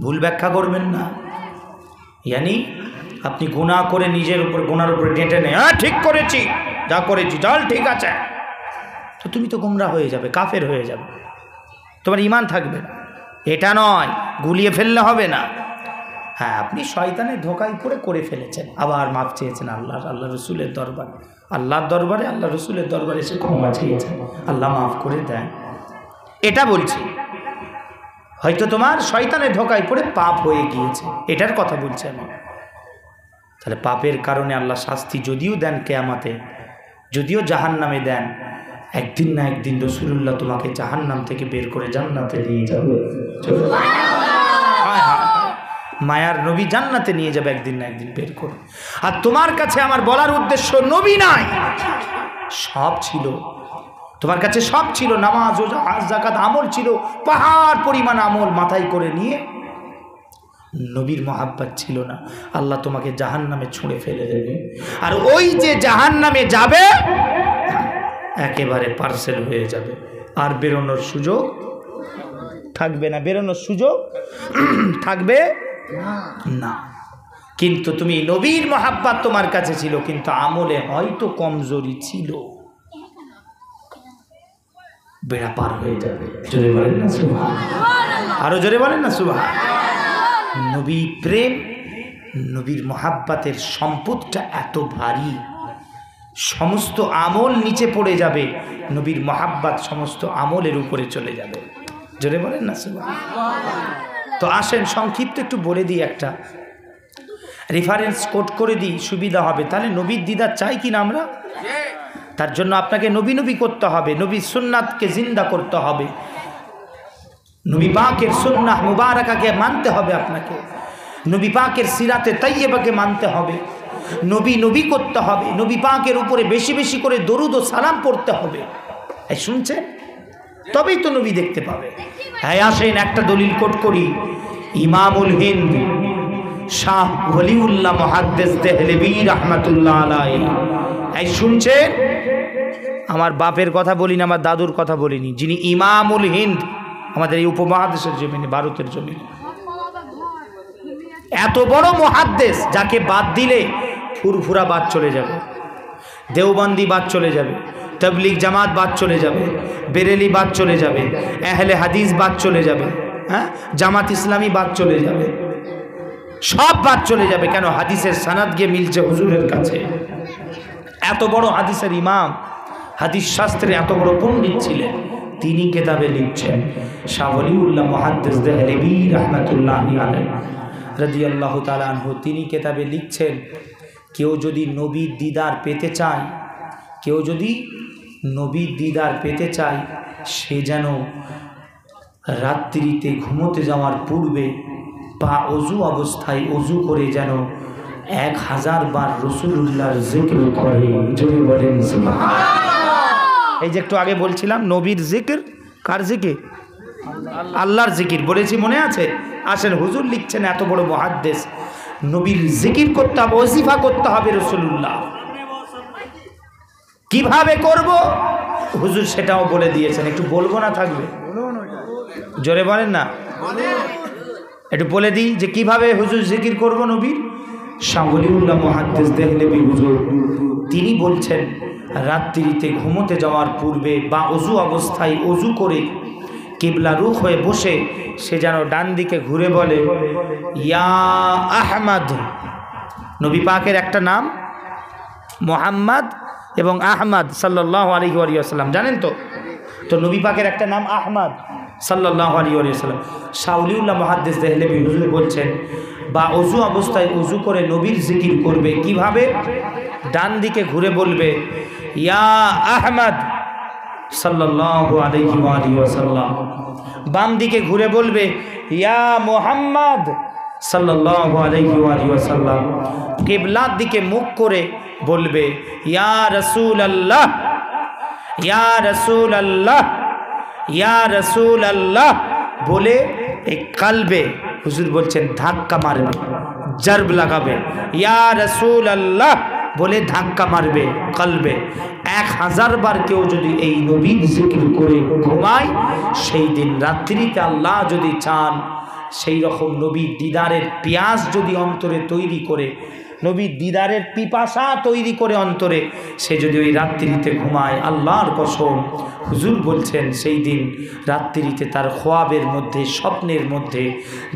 ভুল ব্যাখ্যা করবেন না। ইয়ানি আপনি গুনাহ করে নিজের উপর, গুনার উপরে ডেঁটে নেই, হ্যাঁ ঠিক করেছি, যা করেছি চল ঠিক আছে, তো তুমি তো গোমরা হয়ে যাবে, কাফের হয়ে যাবে, তোমার ঈমান থাকবে না। এটা নয়, গুলিয়ে ফেললে হবে না। হ্যাঁ, আপনি শয়তানের ধোঁকায় পড়ে করে ফেলেছেন, আবার মাফ চেয়েছেন আল্লাহ রসুলের দরবারে, আল্লাহর দরবারে, আল্লাহ রসুলের দরবারে এসে ক্ষমা চেয়েছেন, আল্লাহ মাফ করে দেন। এটা বলছি, হয়তো তোমার শয়তানের ধোঁকায় পড়ে পাপ হয়ে গিয়েছে, এটার কথা বলছি আমি। তাহলে পাপের কারণে আল্লাহ শাস্তি যদিও দেন কিয়ামতে, যদিও জাহান্নামে দেন, একদিন না একদিন রাসূলুল্লাহ তোমাকে জাহান্নাম থেকে বের করে জান্নাতে নিয়ে যাবে। মায়ার নবী জান্নাতে নিয়ে যাবে একদিন না একদিন বের করে। আর তোমার কাছে আমার বলার উদ্দেশ্য নবী নাই, সব ছিল তোমার কাছে, সব ছিল, নামাজ, রোজা, হজ, যাকাত, আমল ছিল, পাহাড় পরিমাণ আমল মাথায় করে নিয়ে নবীর মহাব্বত ছিল না। আল্লাহ তোমাকে জাহান্নামে ছুঁড়ে ফেলে দেবে, আর ওই যে জাহান্নামে যাবে একেবারে পার্সেল হয়ে যাবে, আর বেরোনোর সুযোগ থাকবে না, বেরোনোর সুযোগ থাকবে না। কিন্তু তুমি নবীর মহাব্বত তোমার কাছে ছিল, কিন্তু আমলে হয়তো কমজোরি ছিল, বেড়া পার হয়ে যাবে। জোরে বলেন না সুবহানাল্লাহ, আরো জোরে বলেন না সুবহানাল্লাহ। নবী প্রেম, নবীর মহাব্বতের সম্পদটা এত ভারী, সমস্ত আমল নিচে পড়ে যাবে, নবীর মহাব্বত সমস্ত আমলের উপরে চলে যাবে। জোরে বলেন না সুবহানাল্লাহ। তো আসেন সংক্ষিপ্ত একটু বলে দিই, একটা রেফারেন্স কোট করে দিই, সুবিধা হবে। তাহলে নবীর দিদার চাই কিনা আমরা? তার জন্য আপনাকে নবী নবী করতে হবে, নবীর সুন্নাতকে জিন্দা করতে হবে, নবী পাকের সুন্নাহ মুবারাকাকে মানতে হবে, আপনাকে নবী পাকের সিরাতে তাইয়্যিবাকে মানতে হবে, নবী নবী করতে হবে, নবী পাকের উপরে বেশি বেশি করে দরুদ ও সালাম পড়তে হবে। এই শুনছেন? তবেই তো নবী দেখতে পাবে। হ্যাঁ আসেন একটা দলিল কোট করি। ইমামুল হিন্দ শাহ ওলিউল্লাহ মুহাদ্দিস দেহলভী রাহমাতুল্লাহ আলাইহি, এই শুনছেন? আমার বাপের কথা বলিনি, আমার দাদুর কথা বলিনি, যিনি ইমামুল হিন্দ আমাদের এই উপমহাদেশের জমিনে, ভারতের জমিনে এত বড় মুহাদ্দিস, যাকে বাদ দিলে ফুরফুরা বাদ চলে যাবে, দেওবন্দি বাদ চলে যাবে, তবলিগ জামাত বাদ চলে যাবে, বেরেলি বাদ চলে যাবে, আহলে হাদিস বাদ চলে যাবে, হ্যাঁ জামাত ইসলামী বাদ চলে যাবে, সব বাদ চলে যাবে। কেন? হাদিসের সনদ গিয়ে মিলছে হুজুরের কাছে। এত বড় হাদিসের ইমাম, হাদিস শাস্ত্রে এত বড় পণ্ডিত ছিলেন, তিনি কিতাবে লিখছেন, শাহ ওলিউল্লাহ মুহাদ্দিস দেহলভী রাহমাতুল্লাহ আলাইহি রাদিয়াল্লাহু তাআলা আনহু, তিনি কিতাবে লিখছেন, কেউ যদি নবীর দিদার পেতে চায়, কেউ যদি নবীর দিদার পেতে চায়, সে যেন রাত্রিতে ঘুমোতে যাওয়ার পূর্বে বা অজু অবস্থায় অজু করে যেন 1000 বার রাসূলুল্লাহর জিকির করে। জোরে বলেন সুবহানাল্লাহ। এই যে একটু আগে বলছিলাম নবীর জিকির, কার জিকির? আল্লাহর জিকির বলেছি, মনে আছে? আসেন হুজুর লিখছেন, এত বড় মুহাদ্দিস, নবীর জিকির করতে হবে, ওজিফা করতে হবে রাসূলুল্লাহ। কিভাবে করব হুজুর সেটাও বলে দিয়েছেন। একটু বলবো না থাকবে? জোরে বলেন না, একটু বলে দিই যে কিভাবে হুজুর জিকির করব নবীর। শাহ ওলিউল্লাহ মুহাদ্দিস দেহলভী হুজুর তিনি বলছেন, রাত্রিতে ঘুমোতে যাওয়ার পূর্বে বা অজু অবস্থায় অজু করে কিবলা রুখ হয়ে বসে সে যেন ডান দিকে ঘুরে বলে, ইয়া আহমদ। নবী পাকের একটা নাম মুহাম্মদ এবং আহমদ সাল্লাল্লাহু আলাইহি ওয়াসাল্লাম, জানেন তো? তো নবী পাকের একটা নাম আহমদ সাল্লাল্লাহু আলাইহি ওয়াসাল্লাম। শাহ ওলিউল্লাহ মুহাদ্দিস দেহলভী হুজুর বলছেন, বা অজু অবস্থায় অজু করে নবীর জিকির করবে। কিভাবে? ডান দিকে ঘুরে বলবে, ইয়া আহমদ সাল্লাল্লাহু আলাইহি ওয়াসাল্লাম। বাম দিকে ঘুরে বলবে, ইয়া মুহাম্মদ সাল্লাল্লাহু আলাইহি ওয়াসাল্লাম। কিবলার দিকে মুখ করে বলবে, ইয়া রাসূলুল্লাহ, ইয়া রাসূলুল্লাহ, ইয়া রাসূলুল্লাহ বলে এই কালবে হুজুর বলছেন ধাক্কা মারবে, জর্ব লাগাবে। ইয়া রাসূলুল্লাহ বলে ধাক্কা মারবে কলবে। 1000 বার কেউ যদি এই নবীর জিকির করে ঘুমায়, সেই দিন রাত্রিতে আল্লাহ যদি চান, সেই রকম নবীর দিদারের পিয়াস যদি অন্তরে তৈরি করে, নবীর দিদারের পিপাসা তৈরি করে অন্তরে, সে যদি ওই রাত্রিতে ঘুমায়, আল্লাহর কসম হুজুর বলছেন সেই দিন রাত্রিতে তার খোয়াবের মধ্যে, স্বপ্নের মধ্যে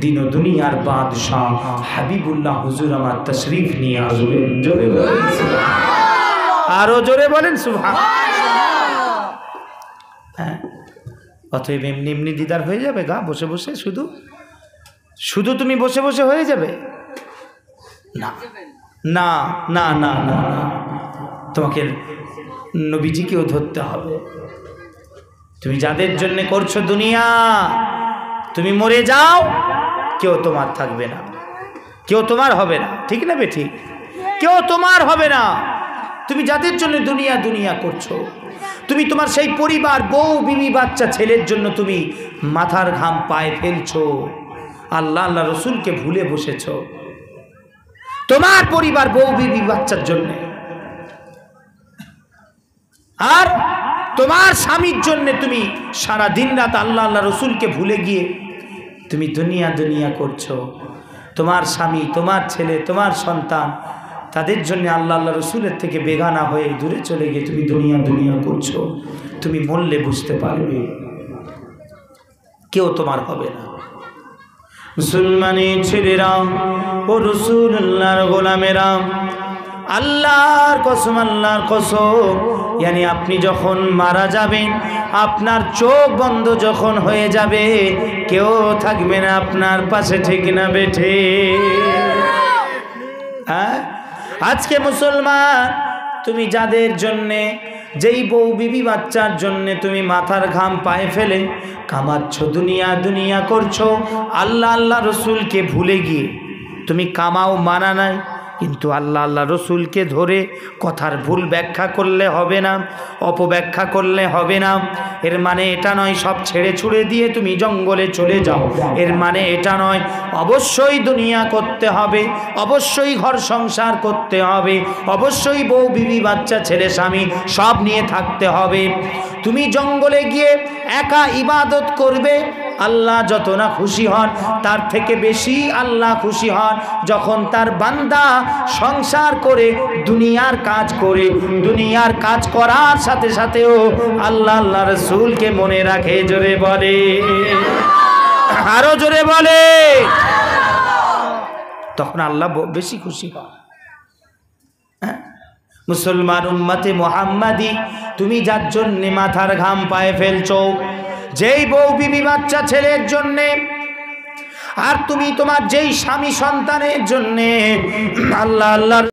দিন ও দুনিয়ার বাদশাহ হাবিবুল্লাহ হুজুর আমার তশরিফ নিয়ে আসবেন। জোরে বলেন সুবহানাল্লাহ, আরো জোরে বলেন সুবহানাল্লাহ। হ্যাঁ, অতএব এমনি এমনি দিদার হয়ে যাবে গা বসে বসে? শুধু শুধু তুমি বসে বসে হয়ে যাবে? না না না না না, তোমাকে নবীজিকেও ধরতে হবে। তুমি যাদের জন্য করছো দুনিয়া, তুমি মরে যাও, কেউ তোমার থাকবে না, কেউ তোমার হবে না, ঠিক না বেঠিক? কেউ তোমার হবে না। তুমি যাদের জন্য দুনিয়া দুনিয়া করছো, তুমি তোমার সেই পরিবার, বউ বিবি বাচ্চা ছেলের জন্য তুমি মাথার ঘাম পায়ে ফেলছো, আল্লাহ আল্লাহ রসুলকে ভুলে বসেছো তোমার পরিবার, বউ বিবি বাচ্চার জন্য। আর তোমার স্বামীর জন্য তুমি সারা দিন রাত আল্লাহ আল্লাহ রসুলকে ভুলে গিয়ে তুমি দুনিয়া দুনিয়া করছো। তোমার স্বামী, তোমার ছেলে, তোমার সন্তান, তাদের জন্য আল্লাহ আল্লাহ রসুলের থেকে বেগানা হয়ে দূরে চলে গিয়ে তুমি দুনিয়া দুনিয়া করছো। তুমি মরলে বুঝতে পারবে, কেউ তোমার হবে না। মুসলমানের ছেলেরা ও রাসূলুল্লাহর গোলামেরা, আল্লাহর কসম, আল্লাহর কসম, यानी আপনি যখন মারা যাবেন, আপনার চোখ বন্ধ যখন হয়ে যাবে, কেউ থাকবে না আপনার পাশে, ঠিক না বেঠে? হ্যাঁ, আজকে মুসলমান, তুমি যাদের জন্যে, যেই বউ বিবি বাচ্চার জন্যে তুমি মাথার ঘাম পায়ে ফেলে কামাচ্ছ, দুনিয়া দুনিয়া করছো, আল্লাহ আল্লাহ রসুলকে ভুলে গিয়ে তুমি কামাও মানা নাই, কিন্তু আল্লাহ আল্লাহ রসুলকে ধরে কথার ভুল ব্যাখ্যা করলে হবে না, অপব্যাখ্যা করলে হবে না। এর মানে এটা নয় সব ছেড়ে ছুড়ে দিয়ে তুমি জঙ্গলে চলে যাও, এর মানে এটা নয়। অবশ্যই দুনিয়া করতে হবে, অবশ্যই ঘর সংসার করতে হবে, অবশ্যই বউ বিবি বাচ্চা ছেলে স্বামী সব নিয়ে থাকতে হবে। তুমি জঙ্গলে গিয়ে একা ইবাদত করবে, আল্লাহ যত না খুশি হন, তার থেকে বেশি আল্লাহ খুশি হন যখন তার বান্দা সংসার করে দুনিয়ার কাজ করে, দুনিয়ার কাজ করার সাথে সাথেও আল্লাহ আল্লাহ রসুলকে মনে রাখে। জোরে বলে, আরো জোরে বলে, তখন আল্লাহ বেশি খুশি হন। মুসলমান উম্মতে মুহাম্মাদি, তুমি যার জন্যে মাথার ঘাম পায়ে ফেলছো, যেই বউ বিবি বাচ্চা ছেলের জন্যে, আর তুমি তোমার যেই স্বামী সন্তানের জন্যে আল্লাহ আল্লাহ